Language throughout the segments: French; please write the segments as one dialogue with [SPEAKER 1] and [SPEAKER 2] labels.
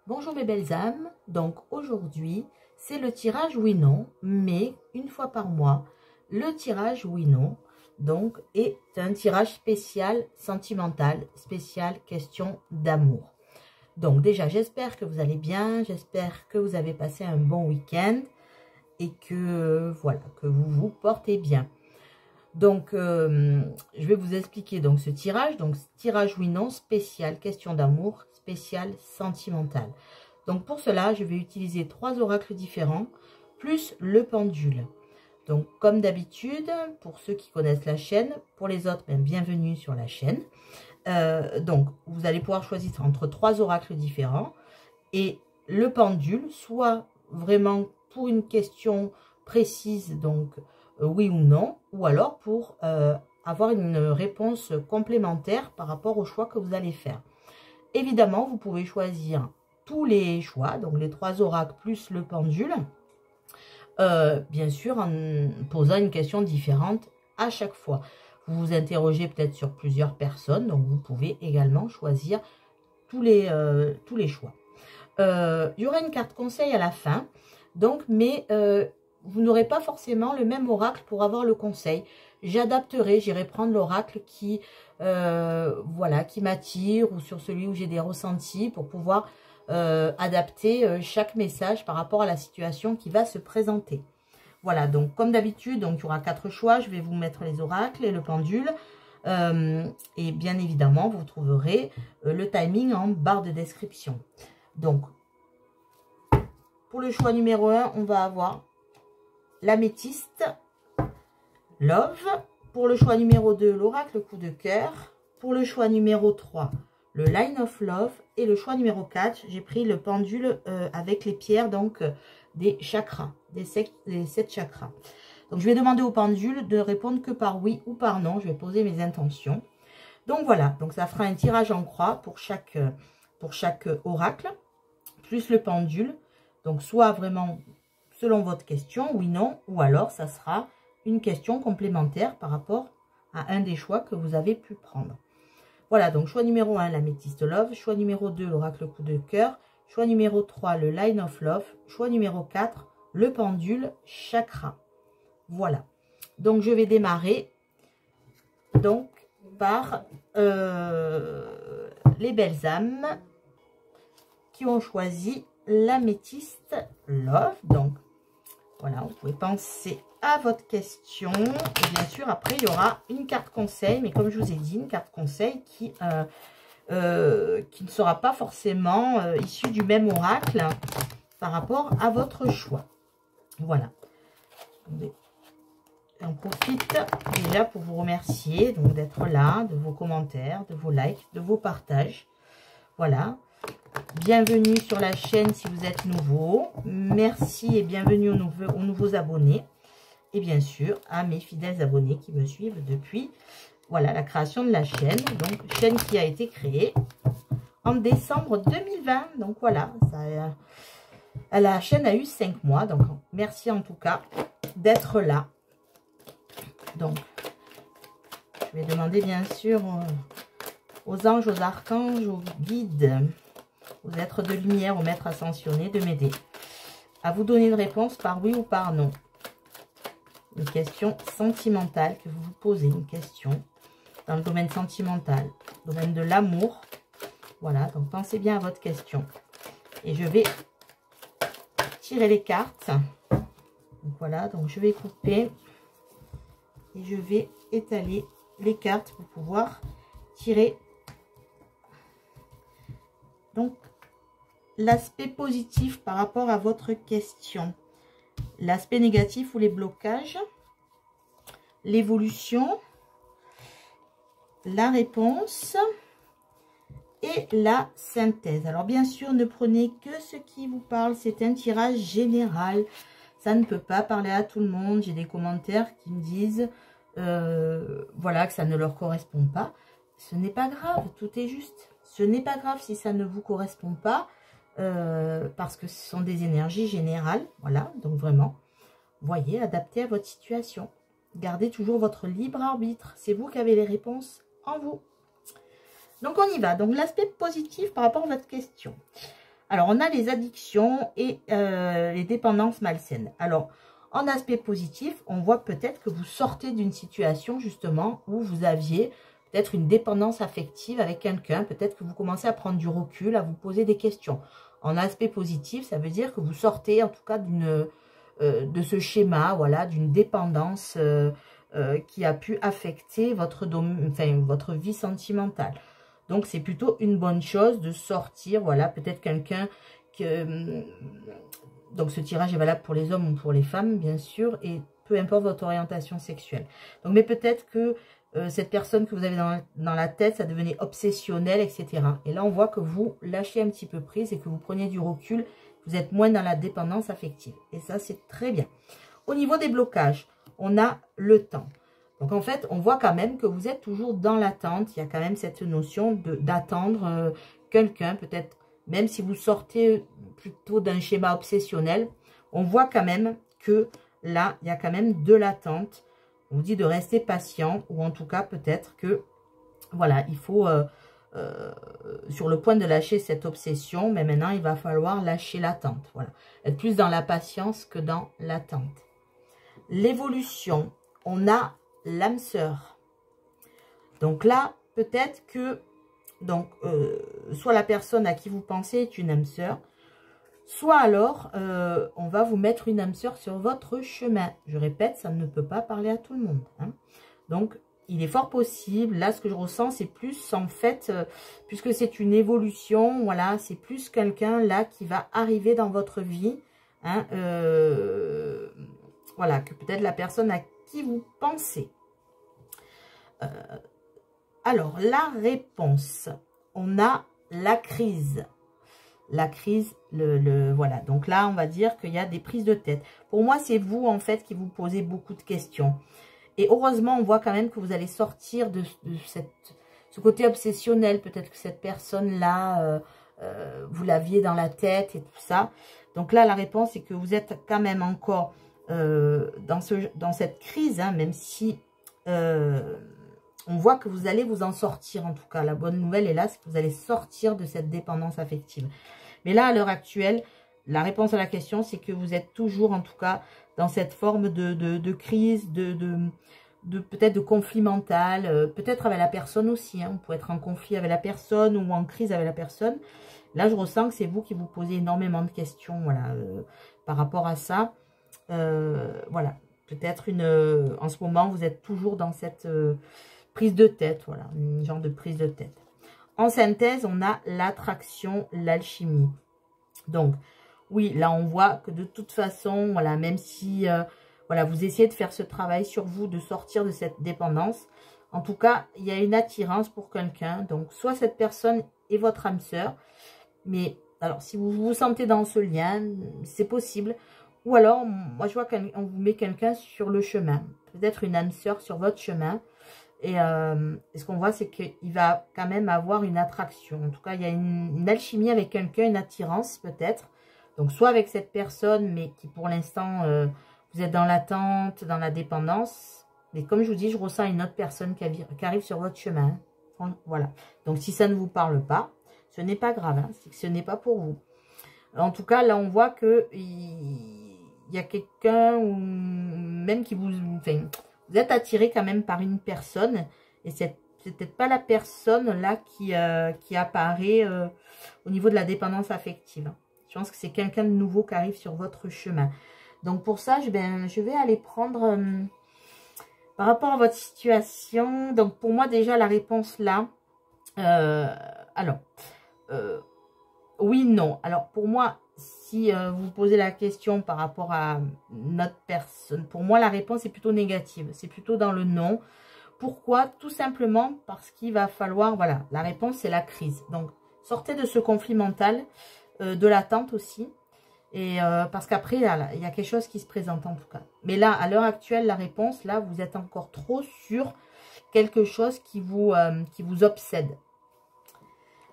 [SPEAKER 1] Bonjour mes belles âmes, donc aujourd'hui c'est le tirage oui-non, mais une fois par mois, le tirage oui-non donc est un tirage spécial sentimental, spécial question d'amour. Donc déjà j'espère que vous allez bien, j'espère que vous avez passé un bon week-end et que voilà, que vous vous portez bien. Donc je vais vous expliquer donc ce tirage oui-non spécial question d'amour, spécial sentimental. Donc pour cela, je vais utiliser 3 oracles différents, plus le pendule. Donc comme d'habitude, pour ceux qui connaissent la chaîne, pour les autres, bienvenue sur la chaîne. Donc vous allez pouvoir choisir entre 3 oracles différents. Et le pendule, soit vraiment pour une question précise, donc oui ou non, ou alors pour avoir une réponse complémentaire par rapport au choix que vous allez faire. Évidemment, vous pouvez choisir tous les choix, donc les 3 oracles plus le pendule, bien sûr en posant une question différente à chaque fois. Vous vous interrogez peut-être sur plusieurs personnes, donc vous pouvez également choisir tous les choix. Il y aura une carte conseil à la fin, donc, mais vous n'aurez pas forcément le même oracle pour avoir le conseil. J'adapterai, j'irai prendre l'oracle qui, voilà, qui m'attire ou sur celui où j'ai des ressentis pour pouvoir adapter chaque message par rapport à la situation qui va se présenter. Voilà, donc comme d'habitude, donc il y aura 4 choix. Je vais vous mettre les oracles et le pendule. Et bien évidemment, vous trouverez le timing en barre de description. Donc, pour le choix numéro 1, on va avoir l'améthyste, Love. Pour le choix numéro 2, l'oracle coup de cœur. Pour le choix numéro 3, le Line of Love. Et le choix numéro 4, j'ai pris le pendule avec les pierres donc des chakras, des 7 chakras. Donc, je vais demander au pendule de répondre que par oui ou par non. Je vais poser mes intentions. Donc, voilà. Donc, ça fera un tirage en croix pour chaque oracle, plus le pendule. Donc, soit vraiment selon votre question, oui, non, ou alors ça sera une question complémentaire par rapport à un des choix que vous avez pu prendre. Voilà, donc choix numéro 1, l'améthyste Love. Choix numéro 2, l'oracle coup de cœur. Choix numéro 3, le Line of Love. Choix numéro 4, le pendule chakra. Voilà. Donc, je vais démarrer donc par les belles âmes qui ont choisi l'améthyste Love. Donc, voilà, vous pouvez penser à votre question. Et bien sûr, après, il y aura une carte conseil. Mais comme je vous ai dit, une carte conseil qui ne sera pas forcément issue du même oracle par rapport à votre choix. Voilà. J'en profite déjà pour vous remercier d'être là, de vos commentaires, de vos likes, de vos partages. Voilà. Bienvenue sur la chaîne si vous êtes nouveau. Merci et bienvenue aux nouveaux abonnés. Et bien sûr, à mes fidèles abonnés qui me suivent depuis voilà, la création de la chaîne. Donc, chaîne qui a été créée en décembre 2020. Donc, voilà, la chaîne a eu 5 mois. Donc, merci en tout cas d'être là. Donc, je vais demander bien sûr aux anges, aux archanges, aux guides, aux êtres de lumière, aux maîtres ascensionnés de m'aider à vous donner une réponse par oui ou par non. Une question sentimentale que vous vous posez, une question dans le domaine sentimental, domaine de l'amour. Voilà, donc pensez bien à votre question. Et je vais tirer les cartes. Donc voilà, donc je vais couper et je vais étaler les cartes pour pouvoir tirer donc l'aspect positif par rapport à votre question, l'aspect négatif ou les blocages, l'évolution, la réponse et la synthèse. Alors bien sûr, ne prenez que ce qui vous parle, c'est un tirage général, ça ne peut pas parler à tout le monde. J'ai des commentaires qui me disent voilà, que ça ne leur correspond pas. Ce n'est pas grave, tout est juste. Ce n'est pas grave si ça ne vous correspond pas, parce que ce sont des énergies générales. Voilà, donc vraiment, voyez, adaptez à votre situation. Gardez toujours votre libre arbitre. C'est vous qui avez les réponses en vous. Donc, on y va. Donc, l'aspect positif par rapport à votre question. Alors, on a les addictions et les dépendances malsaines. Alors, en aspect positif, on voit peut-être que vous sortez d'une situation, justement, où vous aviez peut-être une dépendance affective avec quelqu'un. Peut-être que vous commencez à prendre du recul, à vous poser des questions. En aspect positif, ça veut dire que vous sortez, en tout cas, de ce schéma, voilà, d'une dépendance qui a pu affecter votre vie sentimentale. Donc, c'est plutôt une bonne chose de sortir, voilà, peut-être quelqu'un que... Donc, ce tirage est valable pour les hommes ou pour les femmes, bien sûr, et peu importe votre orientation sexuelle. Donc, mais peut-être que cette personne que vous avez dans la tête, ça devenait obsessionnel, etc. Et là, on voit que vous lâchez un petit peu prise et que vous prenez du recul, vous êtes moins dans la dépendance affective. Et ça, c'est très bien. Au niveau des blocages, on a le temps. Donc, en fait, on voit quand même que vous êtes toujours dans l'attente. Il y a quand même cette notion d'attendre quelqu'un, peut-être, même si vous sortez plutôt d'un schéma obsessionnel, on voit quand même que là, il y a quand même de l'attente. On vous dit de rester patient, ou en tout cas, peut-être que, voilà, il faut, sur le point de lâcher cette obsession, mais maintenant, il va falloir lâcher l'attente. Voilà, être plus dans la patience que dans l'attente. L'évolution, on a l'âme sœur. Donc là, peut-être que donc soit la personne à qui vous pensez est une âme sœur, soit alors on va vous mettre une âme sœur sur votre chemin. Je répète, ça ne peut pas parler à tout le monde, hein. Donc, il est fort possible, là ce que je ressens, c'est plus en fait, puisque c'est une évolution, voilà, c'est plus quelqu'un là qui va arriver dans votre vie, hein, voilà, que peut-être la personne à qui vous pensez. Alors, la réponse, on a la crise. La crise, voilà. Donc là, on va dire qu'il y a des prises de tête. Pour moi, c'est vous, en fait, qui vous posez beaucoup de questions. Et heureusement, on voit quand même que vous allez sortir de ce côté obsessionnel. Peut-être que cette personne-là, vous l'aviez dans la tête et tout ça. Donc là, la réponse, c'est que vous êtes quand même encore dans cette crise, hein, même si... on voit que vous allez vous en sortir, en tout cas. La bonne nouvelle est là, c'est que vous allez sortir de cette dépendance affective. Mais là, à l'heure actuelle, la réponse à la question, c'est que vous êtes toujours, en tout cas, dans cette forme de crise, peut-être de conflit mental, peut-être avec la personne aussi. Hein. On peut être en conflit avec la personne ou en crise avec la personne. Là, je ressens que c'est vous qui vous posez énormément de questions, voilà, par rapport à ça. Voilà, peut-être en ce moment, vous êtes toujours dans cette... prise de tête, voilà, une genre de prise de tête. En synthèse, on a l'attraction, l'alchimie. Donc, oui, là, on voit que de toute façon, voilà, même si, voilà, vous essayez de faire ce travail sur vous, de sortir de cette dépendance, en tout cas, il y a une attirance pour quelqu'un. Donc, soit cette personne est votre âme sœur, mais, alors, si vous vous sentez dans ce lien, c'est possible. Ou alors, moi, je vois qu'on vous met quelqu'un sur le chemin. Peut-être une âme sœur sur votre chemin. Et ce qu'on voit, c'est qu'il va quand même avoir une attraction. En tout cas, il y a une alchimie avec quelqu'un, une attirance peut-être. Donc, soit avec cette personne, mais qui pour l'instant, vous êtes dans l'attente, dans la dépendance. Mais comme je vous dis, je ressens une autre personne qui arrive sur votre chemin. Voilà. Donc, si ça ne vous parle pas, ce n'est pas grave. Hein, c'est que ce n'est pas pour vous. En tout cas, là, on voit que il y a quelqu'un, ou même qui vous... Enfin, vous êtes attiré quand même par une personne. Et c'est peut-être pas la personne là qui apparaît au niveau de la dépendance affective. Je pense que c'est quelqu'un de nouveau qui arrive sur votre chemin. Donc pour ça, je vais aller prendre par rapport à votre situation. Donc pour moi déjà la réponse là. Alors, oui, non. Alors pour moi, si vous posez la question par rapport à notre personne, pour moi la réponse est plutôt négative. C'est plutôt dans le non. Pourquoi? Tout simplement parce qu'il va falloir, voilà, la réponse c'est la crise. Donc sortez de ce conflit mental, de l'attente aussi. Et parce qu'après, là, il y a quelque chose qui se présente en tout cas. Mais là, à l'heure actuelle, la réponse, là, vous êtes encore trop sur quelque chose qui vous obsède.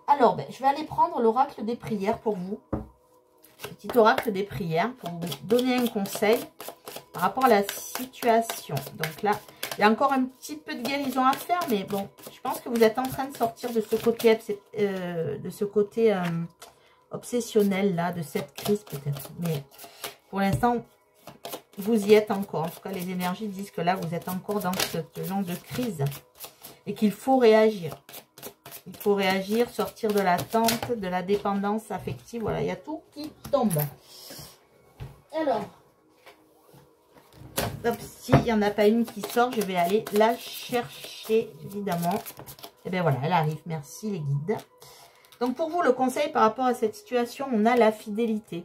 [SPEAKER 1] Alors, je vais aller prendre l'oracle des prières pour vous. Petit oracle des prières pour vous donner un conseil par rapport à la situation. Donc là, il y a encore un petit peu de guérison à faire, mais bon, je pense que vous êtes en train de sortir de ce côté, obsessionnel là, de cette crise peut-être. Mais pour l'instant, vous y êtes encore. En tout cas, les énergies disent que là, vous êtes encore dans ce genre de crise. Et qu'il faut réagir. Il faut réagir, sortir de l'attente, de la dépendance affective. Voilà, il y a tout qui tombe. Alors, s'il n'y en a pas une qui sort, je vais aller la chercher, évidemment. Et bien voilà, elle arrive. Merci les guides. Donc pour vous, le conseil par rapport à cette situation, on a la fidélité.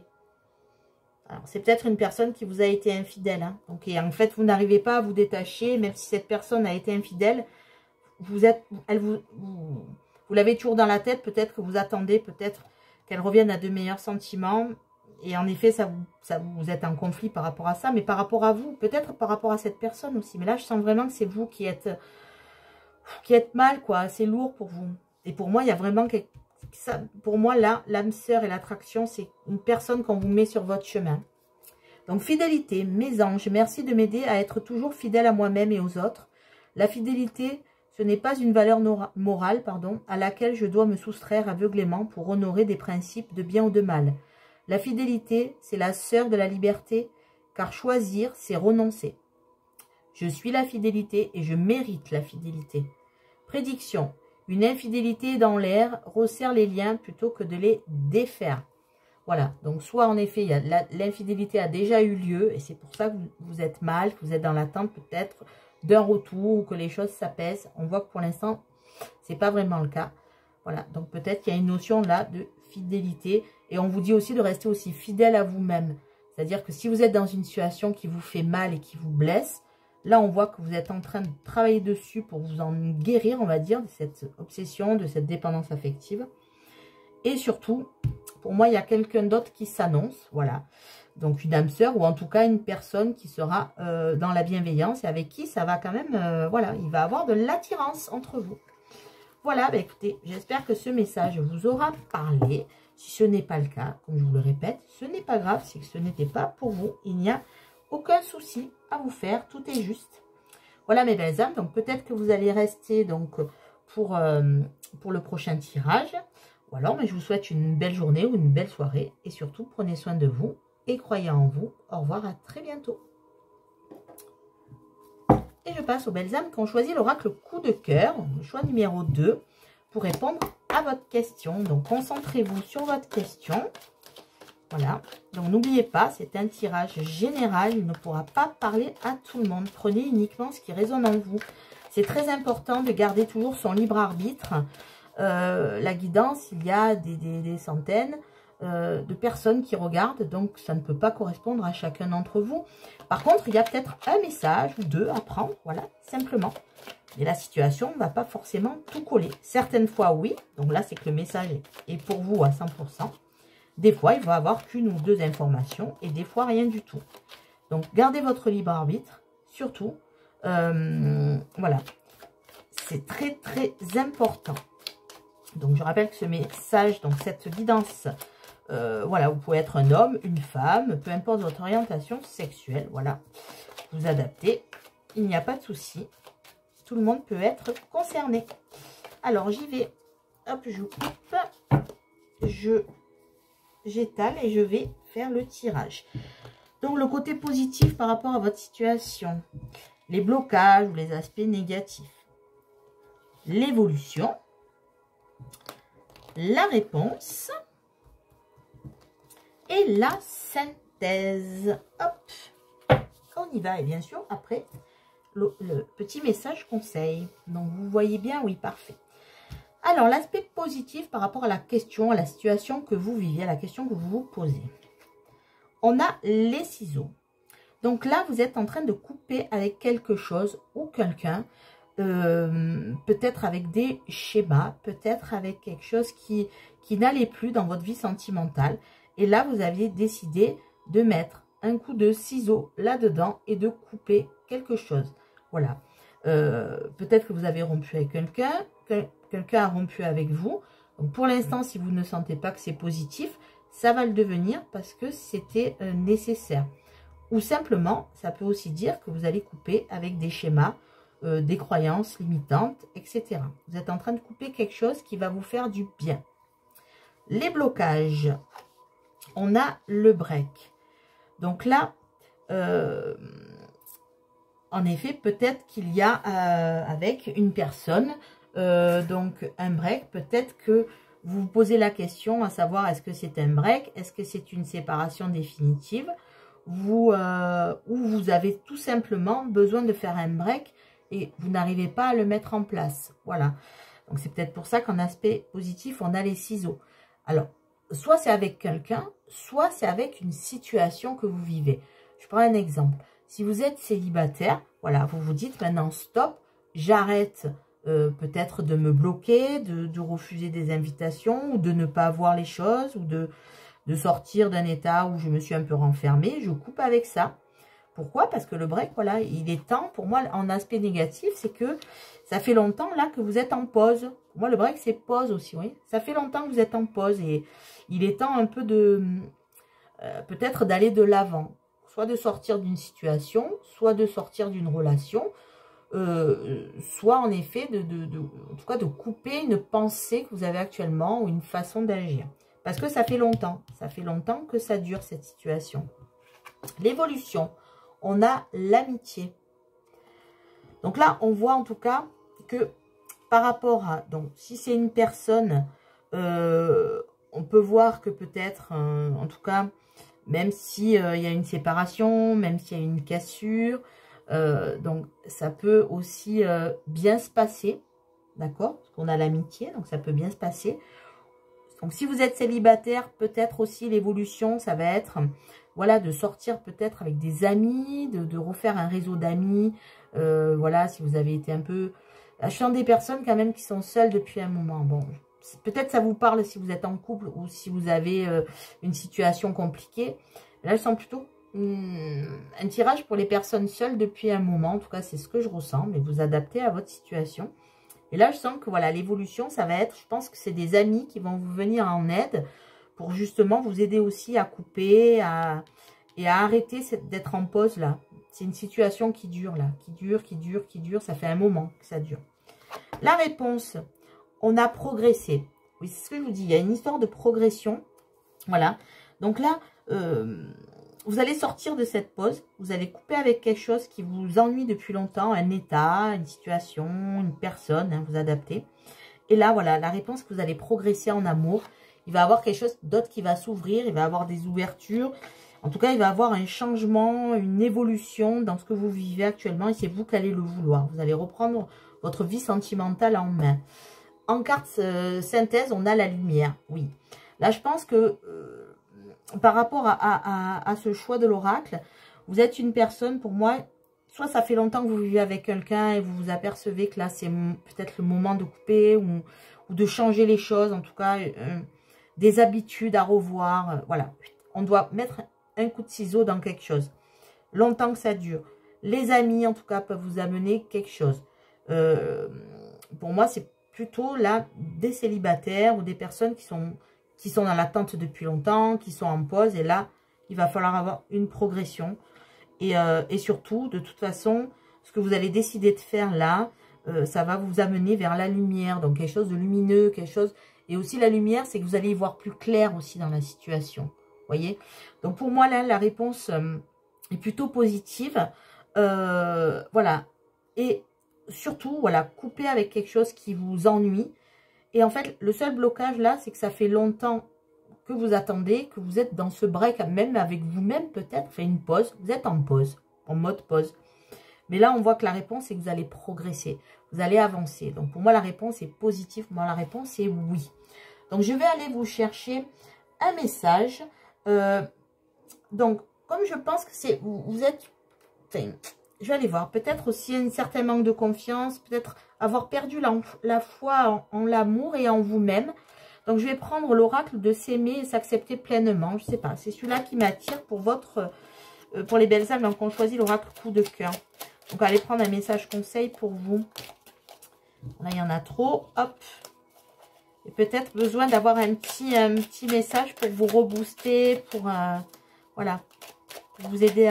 [SPEAKER 1] Alors c'est peut-être une personne qui vous a été infidèle. Hein. Donc, et en fait, vous n'arrivez pas à vous détacher, même si cette personne a été infidèle. Vous l'avez toujours dans la tête. Peut-être que vous attendez, peut-être qu'elle revienne à de meilleurs sentiments. Et en effet, vous êtes en conflit par rapport à ça. Mais par rapport à vous, peut-être par rapport à cette personne aussi. Mais là, je sens vraiment que c'est vous qui êtes mal, quoi. C'est lourd pour vous. Et pour moi, il y a vraiment quelque... Ça, pour moi, là, l'âme sœur et l'attraction, c'est une personne qu'on vous met sur votre chemin. Donc, fidélité, mes anges, merci de m'aider à être toujours fidèle à moi-même et aux autres. La fidélité, ce n'est pas une valeur morale, à laquelle je dois me soustraire aveuglément pour honorer des principes de bien ou de mal. La fidélité, c'est la sœur de la liberté, car choisir, c'est renoncer. Je suis la fidélité et je mérite la fidélité. Prédiction. Une infidélité dans l'air resserre les liens plutôt que de les défaire. Voilà, donc soit en effet, l'infidélité a déjà eu lieu et c'est pour ça que vous êtes mal, que vous êtes dans l'attente peut-être d'un retour ou que les choses s'apaisent. On voit que pour l'instant, c'est pas vraiment le cas. Voilà, donc peut-être qu'il y a une notion là de fidélité et on vous dit aussi de rester aussi fidèle à vous-même. C'est-à-dire que si vous êtes dans une situation qui vous fait mal et qui vous blesse, là, on voit que vous êtes en train de travailler dessus pour vous en guérir, on va dire, de cette obsession, de cette dépendance affective. Et surtout, pour moi, il y a quelqu'un d'autre qui s'annonce, voilà. Donc, une âme sœur ou en tout cas une personne qui sera dans la bienveillance et avec qui ça va quand même, voilà, il va avoir de l'attirance entre vous. Voilà, bah écoutez, j'espère que ce message vous aura parlé. Si ce n'est pas le cas, comme je vous le répète, ce n'est pas grave, c'est que ce n'était pas pour vous. Il n'y a aucun souci à vous faire, tout est juste. Voilà mes belles âmes, donc peut-être que vous allez rester donc pour le prochain tirage. Ou alors, mais je vous souhaite une belle journée ou une belle soirée. Et surtout, prenez soin de vous et croyez en vous. Au revoir, à très bientôt. Et je passe aux belles âmes qui ont choisi l'oracle coup de cœur, le choix numéro 2, pour répondre à votre question. Donc, concentrez-vous sur votre question. Voilà, donc n'oubliez pas, c'est un tirage général, il ne pourra pas parler à tout le monde. Prenez uniquement ce qui résonne en vous. C'est très important de garder toujours son libre arbitre. La guidance, il y a des centaines de personnes qui regardent, donc ça ne peut pas correspondre à chacun d'entre vous. Par contre, il y a peut-être un message ou deux à prendre, voilà, simplement. Et la situation ne va pas forcément tout coller. Certaines fois, oui, donc là, c'est que le message est pour vous à 100%. Des fois, il va y avoir qu'une ou deux informations et des fois, rien du tout. Donc, gardez votre libre arbitre, surtout. Voilà, c'est très, très important. Donc, je rappelle que ce message, donc cette guidance, voilà, vous pouvez être un homme, une femme, peu importe votre orientation sexuelle, voilà. Vous adaptez, il n'y a pas de souci. Tout le monde peut être concerné. Alors, j'y vais. Hop, je coupe. J'étale et je vais faire le tirage. Donc, le côté positif par rapport à votre situation. Les blocages ou les aspects négatifs. L'évolution. La réponse. Et la synthèse. Hop. On y va. Et bien sûr, après, le petit message conseil. Donc, vous voyez bien, oui, parfait. Alors, l'aspect positif par rapport à la question, à la situation que vous vivez, à la question que vous vous posez. On a les ciseaux. Donc là, vous êtes en train de couper avec quelque chose ou quelqu'un, peut-être avec des schémas, peut-être avec quelque chose qui n'allait plus dans votre vie sentimentale. Et là, vous aviez décidé de mettre un coup de ciseau là-dedans et de couper quelque chose. Voilà. Peut-être que vous avez rompu avec quelqu'un, quelqu'un a rompu avec vous. Donc pour l'instant, si vous ne sentez pas que c'est positif, ça va le devenir parce que c'était nécessaire. Ou simplement, ça peut aussi dire que vous allez couper avec des schémas, des croyances limitantes, etc. Vous êtes en train de couper quelque chose qui va vous faire du bien. Les blocages. On a le break. Donc là, en effet, peut-être qu'il y a avec une personne, donc un break, peut-être que vous vous posez la question à savoir est-ce que c'est un break, est-ce que c'est une séparation définitive, ou vous avez tout simplement besoin de faire un break et vous n'arrivez pas à le mettre en place. Voilà. Donc c'est peut-être pour ça qu'en aspect positif, on a les ciseaux. Alors, soit c'est avec quelqu'un, soit c'est avec une situation que vous vivez. Je prends un exemple. Si vous êtes célibataire, voilà, vous vous dites maintenant stop, j'arrête peut-être de me bloquer, de refuser des invitations, ou de ne pas voir les choses, ou de sortir d'un état où je me suis un peu renfermée. Je coupe avec ça. Pourquoi? Parce que le break, voilà, il est temps, pour moi, en aspect négatif, c'est que ça fait longtemps, là, que vous êtes en pause. Pour moi, le break, c'est pause aussi, oui. Ça fait longtemps que vous êtes en pause et il est temps un peu de, peut-être d'aller de l'avant. Soit de sortir d'une situation, soit de sortir d'une relation, soit en effet, en tout cas, de couper une pensée que vous avez actuellement ou une façon d'agir. Parce que ça fait longtemps que ça dure, cette situation. L'évolution. On a l'amitié. Donc là, on voit en tout cas que par rapport à... Donc, si c'est une personne, on peut voir que peut-être, en tout cas, même s'il y a une séparation, même s'il y a une cassure, donc ça peut aussi bien se passer. D'accord? Parce qu'on a l'amitié, donc ça peut bien se passer. Donc, si vous êtes célibataire, peut-être aussi l'évolution, ça va être... Voilà, de sortir peut-être avec des amis, de refaire un réseau d'amis. Voilà, si vous avez été un peu... Là, je sens des personnes quand même qui sont seules depuis un moment. Bon, peut-être ça vous parle si vous êtes en couple ou si vous avez une situation compliquée. Là, je sens plutôt un tirage pour les personnes seules depuis un moment. En tout cas, c'est ce que je ressens, mais vous adaptez à votre situation. Et là, je sens que voilà, l'évolution, ça va être... Je pense que c'est des amis qui vont vous venir en aide pour justement vous aider aussi à couper et à arrêter d'être en pause là. C'est une situation qui dure là, qui dure. Ça fait un moment que ça dure. La réponse, on a progressé. Oui, c'est ce que je vous dis, il y a une histoire de progression. Voilà. Donc là, vous allez sortir de cette pause. Vous allez couper avec quelque chose qui vous ennuie depuis longtemps, un état, une situation, une personne, hein, vous adaptez. Et là, voilà, la réponse que vous allez progresser en amour. Il va y avoir quelque chose d'autre qui va s'ouvrir, il va y avoir des ouvertures. En tout cas, il va y avoir un changement, une évolution dans ce que vous vivez actuellement. Et c'est vous qui allez le vouloir. Vous allez reprendre votre vie sentimentale en main. En carte synthèse, on a la lumière. Oui. Là, je pense que par rapport à ce choix de l'oracle, vous êtes une personne, pour moi, soit ça fait longtemps que vous vivez avec quelqu'un et vous vous apercevez que là, c'est peut-être le moment de couper ou de changer les choses. En tout cas... des habitudes à revoir, voilà. On doit mettre un coup de ciseau dans quelque chose. Longtemps que ça dure. Les amis, en tout cas, peuvent vous amener quelque chose. Pour moi, c'est plutôt là des célibataires ou des personnes qui sont dans l'attente depuis longtemps, qui sont en pause. Et là, il va falloir avoir une progression. Et surtout, de toute façon, ce que vous allez décider de faire là, ça va vous amener vers la lumière. Donc, quelque chose de lumineux, quelque chose... Et aussi, la lumière, c'est que vous allez y voir plus clair aussi dans la situation. Voyez? Donc, pour moi, là, la réponse est plutôt positive. Voilà. Et surtout, voilà, couper avec quelque chose qui vous ennuie. Et en fait, le seul blocage, là, c'est que ça fait longtemps que vous attendez, que vous êtes dans ce break, même avec vous-même, peut-être, fait une pause. Vous êtes en pause, en mode pause. Mais là, on voit que la réponse, c'est que vous allez progresser. Vous allez avancer. Donc, pour moi, la réponse est positive. Pour moi, la réponse est oui. Donc, je vais aller vous chercher un message. Donc, comme je pense que c'est... Vous êtes... Enfin, je vais aller voir. Peut-être aussi un certain manque de confiance. Peut-être avoir perdu la foi en l'amour et en vous-même. Donc, je vais prendre l'oracle de s'aimer et s'accepter pleinement. Je ne sais pas. C'est celui-là qui m'attire pour votre... pour les belles âmes. Donc, on choisit l'oracle coup de cœur. Donc, allez prendre un message conseil pour vous. Là, il y en a trop. Hop. Et peut-être besoin d'avoir un petit message pour vous rebooster, pour, voilà, pour vous aider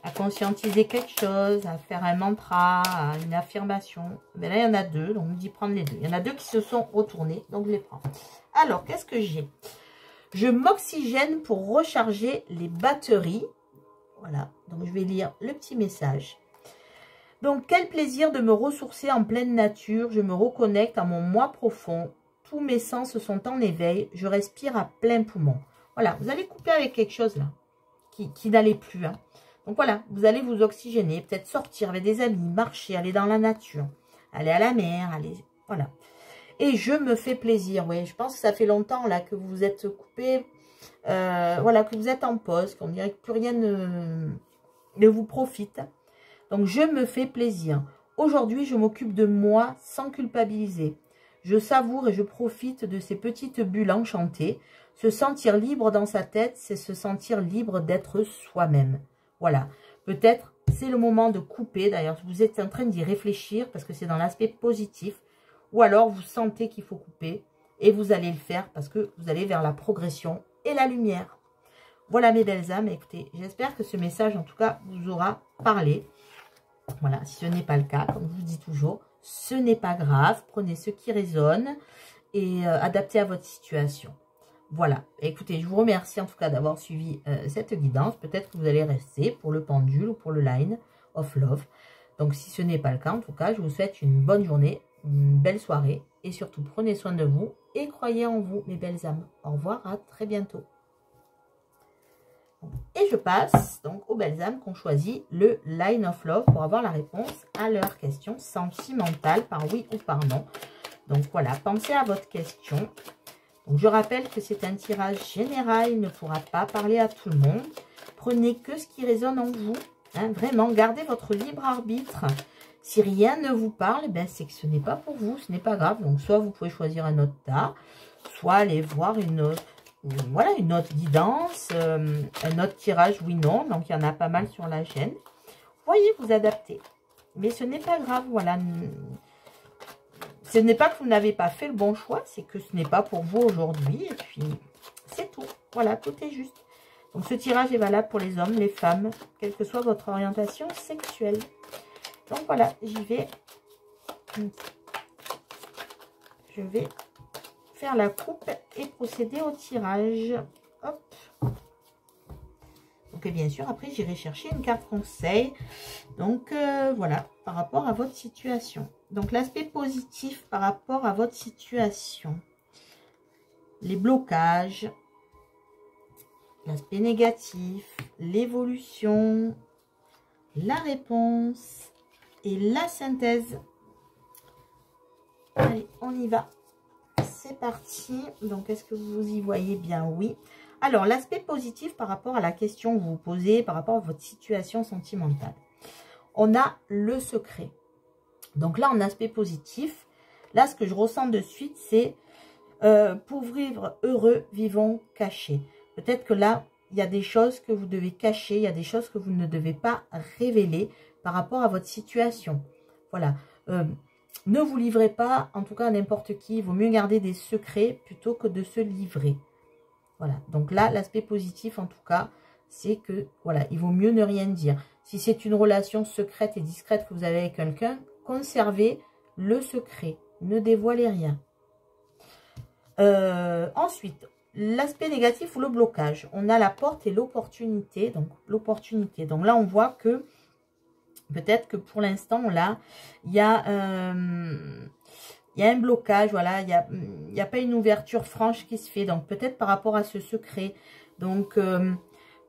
[SPEAKER 1] à conscientiser quelque chose, à faire un mantra, à une affirmation. Mais là, il y en a deux, donc je dis prendre les deux. Il y en a deux qui se sont retournés, donc je les prends. Alors, qu'est-ce que j'ai? Je m'oxygène pour recharger les batteries. Voilà, donc je vais lire le petit message. Donc, quel plaisir de me ressourcer en pleine nature. Je me reconnecte à mon moi profond. Tous mes sens sont en éveil. Je respire à plein poumon. Voilà, vous allez couper avec quelque chose là, qui n'allait plus. Hein. Donc voilà, vous allez vous oxygéner, peut-être sortir avec des amis, marcher, aller dans la nature, aller à la mer, aller... Voilà. Et je me fais plaisir, oui. Je pense que ça fait longtemps là que vous vous êtes coupé, voilà, que vous êtes en pause, qu'on dirait que plus rien ne vous profite. Donc, je me fais plaisir. Aujourd'hui, je m'occupe de moi sans culpabiliser. Je savoure et je profite de ces petites bulles enchantées. Se sentir libre dans sa tête, c'est se sentir libre d'être soi-même. Voilà. Peut-être, c'est le moment de couper. D'ailleurs, vous êtes en train d'y réfléchir parce que c'est dans l'aspect positif. Ou alors, vous sentez qu'il faut couper et vous allez le faire parce que vous allez vers la progression et la lumière. Voilà mes belles âmes. Écoutez, j'espère que ce message, en tout cas, vous aura parlé. Voilà, si ce n'est pas le cas, comme je vous dis toujours, ce n'est pas grave. Prenez ce qui résonne et adaptez à votre situation. Voilà, écoutez, je vous remercie en tout cas d'avoir suivi cette guidance. Peut-être que vous allez rester pour le pendule ou pour le line of love. Donc, si ce n'est pas le cas, en tout cas, je vous souhaite une bonne journée, une belle soirée. Et surtout, prenez soin de vous et croyez en vous, mes belles âmes. Au revoir, à très bientôt. Et je passe donc aux belles âmes qui ont choisi le Line of Love pour avoir la réponse à leur question sentimentale par oui ou par non. Donc voilà, pensez à votre question. Donc je rappelle que c'est un tirage général, il ne pourra pas parler à tout le monde. Prenez que ce qui résonne en vous. Hein, vraiment, gardez votre libre arbitre. Si rien ne vous parle, ben c'est que ce n'est pas pour vous, ce n'est pas grave. Donc soit vous pouvez choisir un autre tas, soit aller voir une autre. Voilà, une autre guidance, un autre tirage, oui, non. Donc, il y en a pas mal sur la chaîne. Vous voyez, vous adaptez. Mais ce n'est pas grave, voilà. Ce n'est pas que vous n'avez pas fait le bon choix, c'est que ce n'est pas pour vous aujourd'hui. Et puis, c'est tout. Voilà, tout est juste. Donc, ce tirage est valable pour les hommes, les femmes, quelle que soit votre orientation sexuelle. Donc, voilà, j'y vais. Je vais faire la coupe et procéder au tirage. Hop. Donc, et bien sûr, après, j'irai chercher une carte conseil. Donc, voilà, par rapport à votre situation. Donc, l'aspect positif par rapport à votre situation. Les blocages. L'aspect négatif. L'évolution. La réponse. Et la synthèse. Allez, on y va. C'est parti. Donc, est-ce que vous y voyez bien? Oui. Alors, l'aspect positif par rapport à la question que vous vous posez, par rapport à votre situation sentimentale. On a le secret. Donc là, en aspect positif, là, ce que je ressens de suite, c'est pour vivre heureux, vivons cachés. Peut-être que là, il y a des choses que vous devez cacher, il y a des choses que vous ne devez pas révéler par rapport à votre situation. Voilà. Ne vous livrez pas, en tout cas à n'importe qui. Il vaut mieux garder des secrets plutôt que de se livrer. Voilà. Donc là, l'aspect positif, en tout cas, c'est que, voilà, il vaut mieux ne rien dire. Si c'est une relation secrète et discrète que vous avez avec quelqu'un, conservez le secret. Ne dévoilez rien. Ensuite, l'aspect négatif ou le blocage. On a la porte et l'opportunité. Donc, l'opportunité. Donc là, on voit que peut-être que pour l'instant, là, il y a un blocage, voilà, il y a pas une ouverture franche qui se fait. Donc, peut-être par rapport à ce secret. Donc,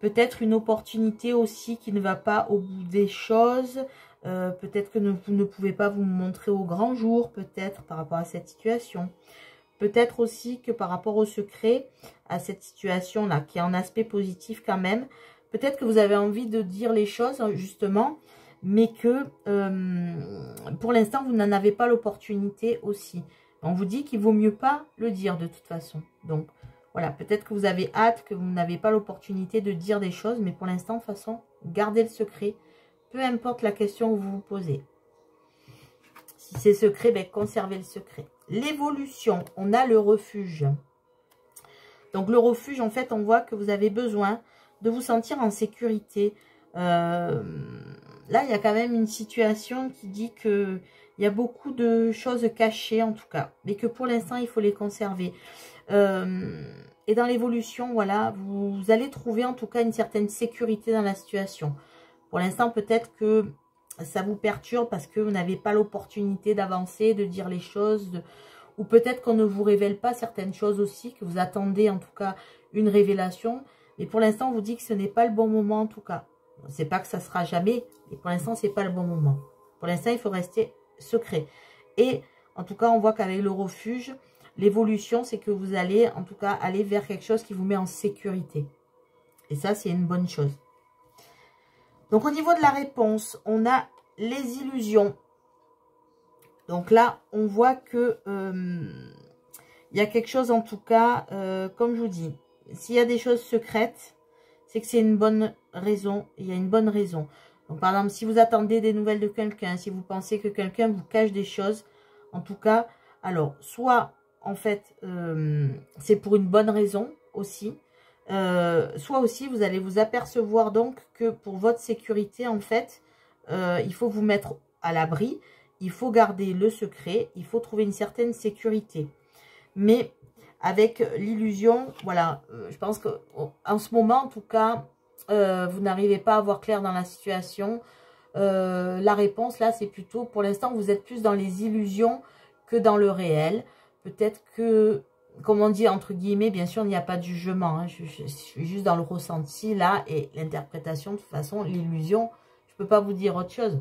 [SPEAKER 1] peut-être une opportunité aussi qui ne va pas au bout des choses. Peut-être que vous ne pouvez pas vous montrer au grand jour, peut-être, par rapport à cette situation. Peut-être aussi que par rapport au secret, à cette situation-là, qui est en aspect positif quand même, peut-être que vous avez envie de dire les choses, justement, mais que pour l'instant, vous n'en avez pas l'opportunité aussi. On vous dit qu'il vaut mieux pas le dire de toute façon. Donc, voilà, peut-être que vous avez hâte, que vous n'avez pas l'opportunité de dire des choses, mais pour l'instant, de toute façon, gardez le secret, peu importe la question que vous vous posez. Si c'est secret, ben, conservez le secret. L'évolution, on a le refuge. Donc, le refuge, en fait, on voit que vous avez besoin de vous sentir en sécurité, Là, il y a quand même une situation qui dit que il y a beaucoup de choses cachées, en tout cas. Mais que pour l'instant, il faut les conserver. Et dans l'évolution, voilà, vous allez trouver en tout cas une certaine sécurité dans la situation. Pour l'instant, peut-être que ça vous perturbe parce que vous n'avez pas l'opportunité d'avancer, de dire les choses. Ou peut-être qu'on ne vous révèle pas certaines choses aussi, que vous attendez en tout cas une révélation. Mais pour l'instant, on vous dit que ce n'est pas le bon moment en tout cas. C'est pas que ça sera jamais, mais pour l'instant, c'est pas le bon moment. Pour l'instant, il faut rester secret. Et en tout cas, on voit qu'avec le refuge, l'évolution, c'est que vous allez en tout cas aller vers quelque chose qui vous met en sécurité. Et ça, c'est une bonne chose. Donc, au niveau de la réponse, on a les illusions. Donc là, on voit que il y a quelque chose en tout cas, comme je vous dis, s'il y a des choses secrètes, c'est que c'est une bonne raison, il y a une bonne raison. Donc par exemple, si vous attendez des nouvelles de quelqu'un, si vous pensez que quelqu'un vous cache des choses, en tout cas, alors soit en fait, c'est pour une bonne raison aussi, soit aussi vous allez vous apercevoir donc que pour votre sécurité en fait, il faut vous mettre à l'abri, il faut garder le secret, il faut trouver une certaine sécurité. Mais avec l'illusion, voilà, je pense qu'en ce moment, en tout cas, vous n'arrivez pas à voir clair dans la situation. La réponse, là, c'est plutôt, pour l'instant, vous êtes plus dans les illusions que dans le réel. Peut-être que, comme on dit, entre guillemets, bien sûr, il n'y a pas de jugement. Hein, je suis juste dans le ressenti, là, et l'interprétation, de toute façon, l'illusion, je ne peux pas vous dire autre chose.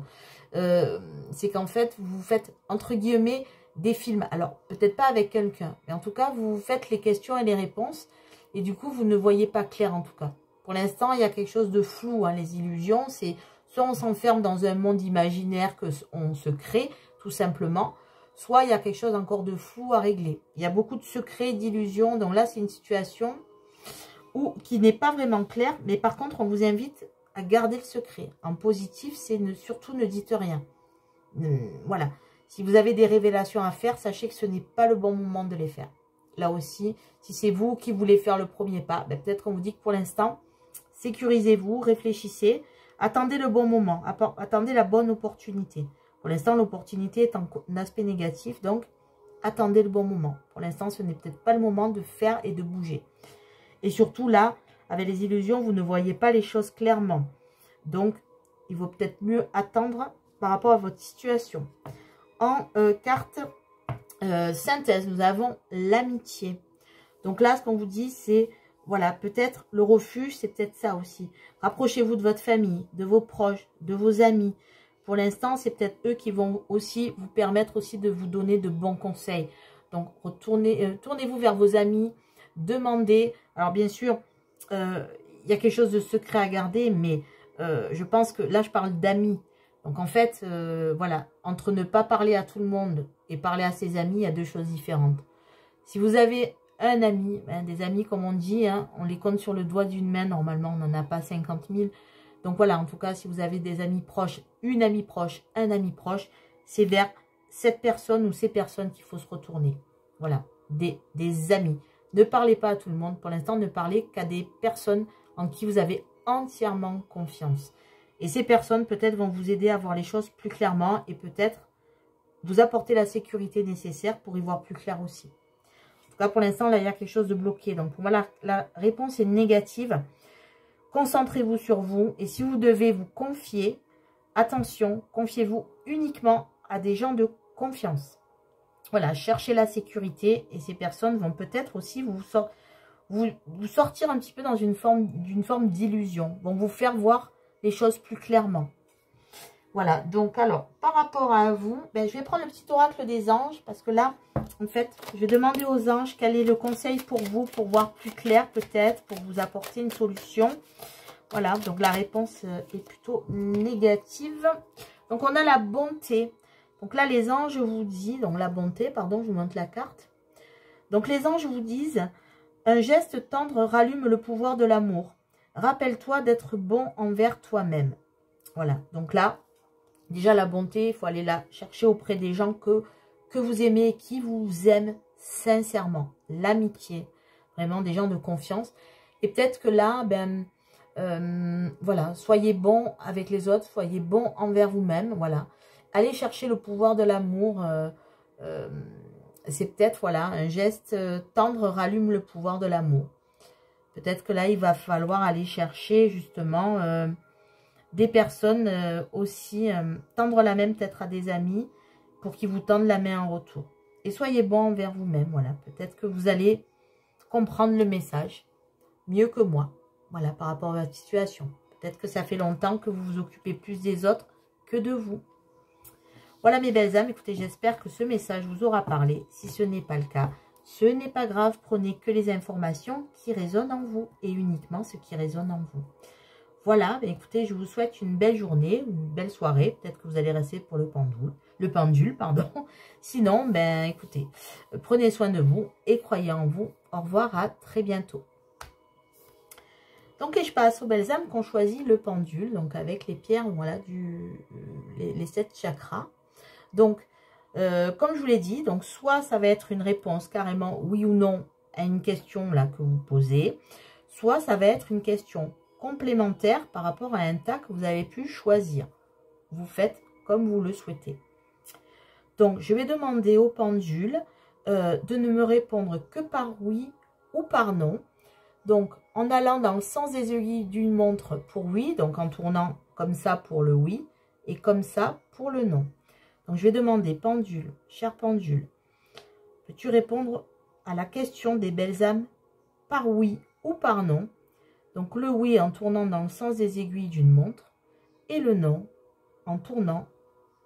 [SPEAKER 1] C'est qu'en fait, vous faites, entre guillemets, des films. Alors, peut-être pas avec quelqu'un, mais en tout cas, vous faites les questions et les réponses, et du coup, vous ne voyez pas clair, en tout cas. Pour l'instant, il y a quelque chose de flou, hein, les illusions, c'est soit on s'enferme dans un monde imaginaire qu'on se crée, tout simplement, soit il y a quelque chose encore de flou à régler. Il y a beaucoup de secrets, d'illusions, donc là, c'est une situation qui n'est pas vraiment claire, mais par contre, on vous invite à garder le secret. En positif, c'est surtout ne dites rien. Voilà. Si vous avez des révélations à faire, sachez que ce n'est pas le bon moment de les faire. Là aussi, si c'est vous qui voulez faire le premier pas, ben peut-être qu'on vous dit que pour l'instant, sécurisez-vous, réfléchissez, attendez le bon moment, attendez la bonne opportunité. Pour l'instant, l'opportunité est en aspect négatif, donc attendez le bon moment. Pour l'instant, ce n'est peut-être pas le moment de faire et de bouger. Et surtout là, avec les illusions, vous ne voyez pas les choses clairement. Donc, il vaut peut-être mieux attendre par rapport à votre situation. En carte synthèse, nous avons l'amitié. Donc là, ce qu'on vous dit, c'est, voilà, peut-être le refuge, c'est peut-être ça aussi. Rapprochez-vous de votre famille, de vos proches, de vos amis. Pour l'instant, c'est peut-être eux qui vont aussi vous permettre aussi de vous donner de bons conseils. Donc, tournez-vous vers vos amis, demandez. Alors, bien sûr, il y a quelque chose de secret à garder, mais je pense que là, je parle d'amis. Donc, en fait, voilà, entre ne pas parler à tout le monde et parler à ses amis, il y a deux choses différentes. Si vous avez un ami, hein, des amis, comme on dit, hein, on les compte sur le doigt d'une main. Normalement, on n'en a pas 50 000. Donc, voilà, en tout cas, si vous avez des amis proches, une amie proche, un ami proche, c'est vers cette personne ou ces personnes qu'il faut se retourner. Voilà, des amis. Ne parlez pas à tout le monde. Pour l'instant, ne parlez qu'à des personnes en qui vous avez entièrement confiance. Et ces personnes, peut-être, vont vous aider à voir les choses plus clairement et peut-être vous apporter la sécurité nécessaire pour y voir plus clair aussi. En tout cas, pour l'instant, là, il y a quelque chose de bloqué. Donc, pour moi, la réponse est négative. Concentrez-vous sur vous. Et si vous devez vous confier, attention, confiez-vous uniquement à des gens de confiance. Voilà, cherchez la sécurité et ces personnes vont peut-être aussi vous sortir un petit peu dans d'une forme d'illusion. Vont vous faire voir les choses plus clairement. Voilà, donc alors, par rapport à vous, ben, je vais prendre le petit oracle des anges parce que là, en fait, je vais demander aux anges quel est le conseil pour vous, pour voir plus clair peut-être, pour vous apporter une solution. Voilà, donc la réponse est plutôt négative. Donc, on a la bonté. Donc là, les anges vous disent, donc la bonté, pardon, je vous montre la carte. Donc, les anges vous disent, un geste tendre rallume le pouvoir de l'amour. Rappelle-toi d'être bon envers toi-même. Voilà, donc là, déjà la bonté, il faut aller la chercher auprès des gens que vous aimez, qui vous aiment sincèrement. L'amitié, vraiment des gens de confiance. Et peut-être que là, ben, Voilà, soyez bon avec les autres, soyez bon envers vous-même, voilà. Allez chercher le pouvoir de l'amour, c'est peut-être, voilà, un geste tendre rallume le pouvoir de l'amour. Peut-être que là, il va falloir aller chercher justement des personnes aussi, tendre la main peut-être à des amis pour qu'ils vous tendent la main en retour. Et soyez bon envers vous-même, voilà. Peut-être que vous allez comprendre le message mieux que moi, voilà, par rapport à votre situation. Peut-être que ça fait longtemps que vous vous occupez plus des autres que de vous. Voilà mes belles âmes, écoutez, j'espère que ce message vous aura parlé. Si ce n'est pas le cas, ce n'est pas grave, prenez que les informations qui résonnent en vous et uniquement ce qui résonne en vous. Voilà, ben écoutez, je vous souhaite une belle journée, une belle soirée. Peut-être que vous allez rester pour le pendule, pardon. Sinon, ben écoutez, prenez soin de vous et croyez en vous. Au revoir, à très bientôt. Donc, et je passe aux belles âmes qui ont choisi le pendule, donc avec les pierres, voilà, les 7 chakras. Donc, comme je vous l'ai dit, donc soit ça va être une réponse carrément oui ou non à une question là que vous posez, soit ça va être une question complémentaire par rapport à un tas que vous avez pu choisir. Vous faites comme vous le souhaitez. Donc, je vais demander au pendule de ne me répondre que par oui ou par non. Donc, en allant dans le sens des aiguilles d'une montre pour oui, donc en tournant comme ça pour le oui, et comme ça pour le non. Donc, je vais demander, pendule, cher pendule, peux-tu répondre à la question des belles âmes par oui ou par non? Donc, le oui en tournant dans le sens des aiguilles d'une montre, et le non en tournant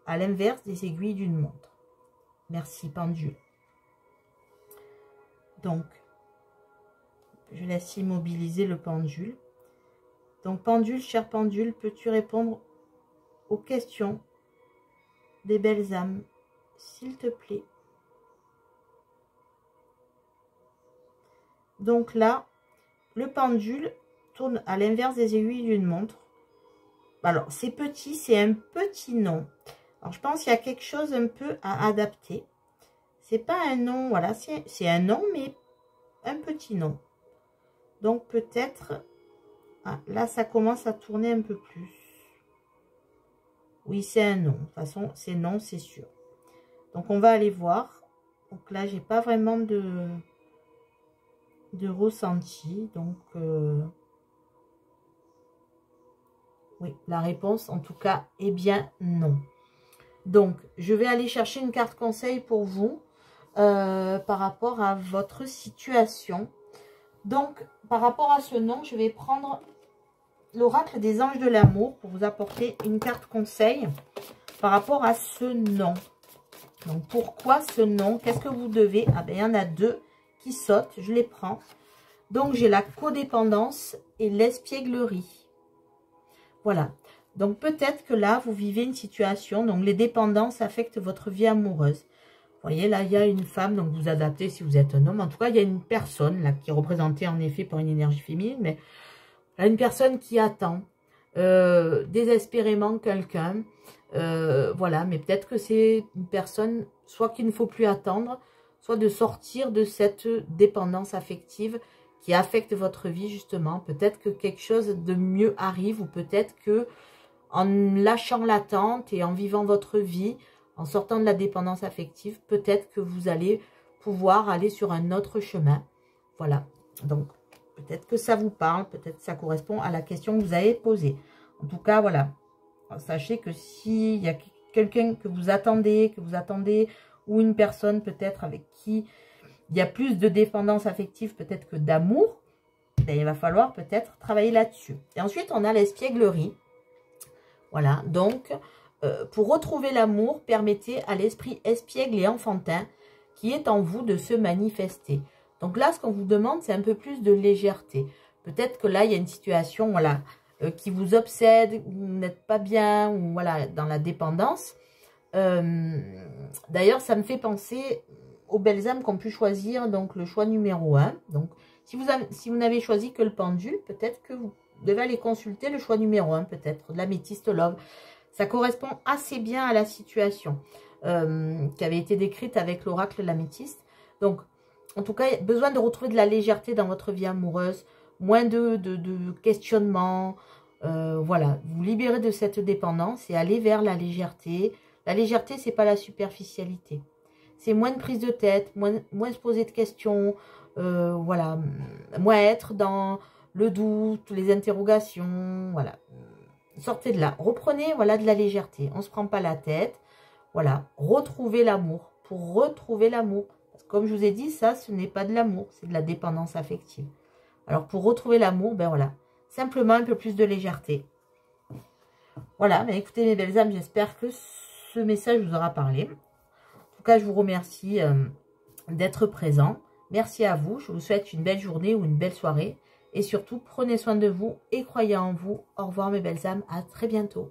[SPEAKER 1] à l'inverse des aiguilles d'une montre. Merci, pendule. Donc, je laisse immobiliser le pendule. Donc, pendule, cher pendule, peux-tu répondre aux questions des belles âmes, s'il te plaît? Donc là, le pendule tourne à l'inverse des aiguilles d'une montre. Alors, c'est petit, c'est un petit nom. Alors, je pense qu'il y a quelque chose un peu à adapter. C'est pas un nom, voilà, c'est un nom, mais un petit nom. Donc, peut-être... Ah, là, ça commence à tourner un peu plus. Oui, c'est un nom. De toute façon, c'est non, c'est sûr. Donc, on va aller voir. Donc là, j'ai pas vraiment de ressenti. Donc, oui, la réponse, en tout cas, est bien non. Donc, je vais aller chercher une carte conseil pour vous par rapport à votre situation. Donc, par rapport à ce nom, je vais prendre l'oracle des anges de l'amour pour vous apporter une carte conseil par rapport à ce nom. Donc, pourquoi ce nom? Qu'est-ce que vous devez? Ah ben, il y en a deux qui sautent, je les prends. Donc, j'ai la codépendance et l'espièglerie. Voilà. Donc, peut-être que là, vous vivez une situation, donc les dépendances affectent votre vie amoureuse. Vous voyez, là, il y a une femme, donc vous adaptez si vous êtes un homme. En tout cas, il y a une personne, là, qui est représentée en effet par une énergie féminine, mais là, une personne qui attend désespérément quelqu'un. Voilà, mais peut-être que c'est une personne, soit qu'il ne faut plus attendre, soit de sortir de cette dépendance affective qui affecte votre vie, justement. Peut-être que quelque chose de mieux arrive, ou peut-être que en lâchant l'attente et en vivant votre vie, en sortant de la dépendance affective, peut-être que vous allez pouvoir aller sur un autre chemin. Voilà, donc peut-être que ça vous parle, peut-être que ça correspond à la question que vous avez posée. En tout cas, voilà, sachez que s'il y a quelqu'un que vous attendez, ou une personne peut-être avec qui il y a plus de dépendance affective peut-être que d'amour, ben, il va falloir peut-être travailler là-dessus. Et ensuite, on a l'espièglerie. Voilà, donc, pour retrouver l'amour, permettez à l'esprit espiègle et enfantin qui est en vous de se manifester. Donc là, ce qu'on vous demande, c'est un peu plus de légèreté. Peut-être que là, il y a une situation, voilà, qui vous obsède, où vous n'êtes pas bien, ou voilà, dans la dépendance. D'ailleurs, ça me fait penser aux belles âmes qu'on pu choisir, donc le choix numéro 1. Donc, si vous n'avez choisi que le pendule, peut-être que vous devez aller consulter le choix numéro 1, peut-être, de l'améthyste love. Ça correspond assez bien à la situation qui avait été décrite avec l'oracle de l'améthyste. Donc, en tout cas, besoin de retrouver de la légèreté dans votre vie amoureuse, moins de questionnements. Voilà, vous libérez de cette dépendance et aller vers la légèreté. La légèreté, c'est pas la superficialité. C'est moins de prise de tête, moins se poser de questions, voilà, moins être dans le doute, les interrogations, voilà. Sortez de là, reprenez, voilà, de la légèreté. On ne se prend pas la tête, voilà. Retrouvez l'amour, pour retrouver l'amour. Parce que comme je vous ai dit, ça, ce n'est pas de l'amour, c'est de la dépendance affective. Alors, pour retrouver l'amour, ben voilà, simplement un peu plus de légèreté. Voilà, mais écoutez mes belles âmes, j'espère que ce message vous aura parlé. En tout cas, je vous remercie d'être présent. Merci à vous, je vous souhaite une belle journée ou une belle soirée. Et surtout, prenez soin de vous et croyez en vous. Au revoir mes belles âmes, à très bientôt.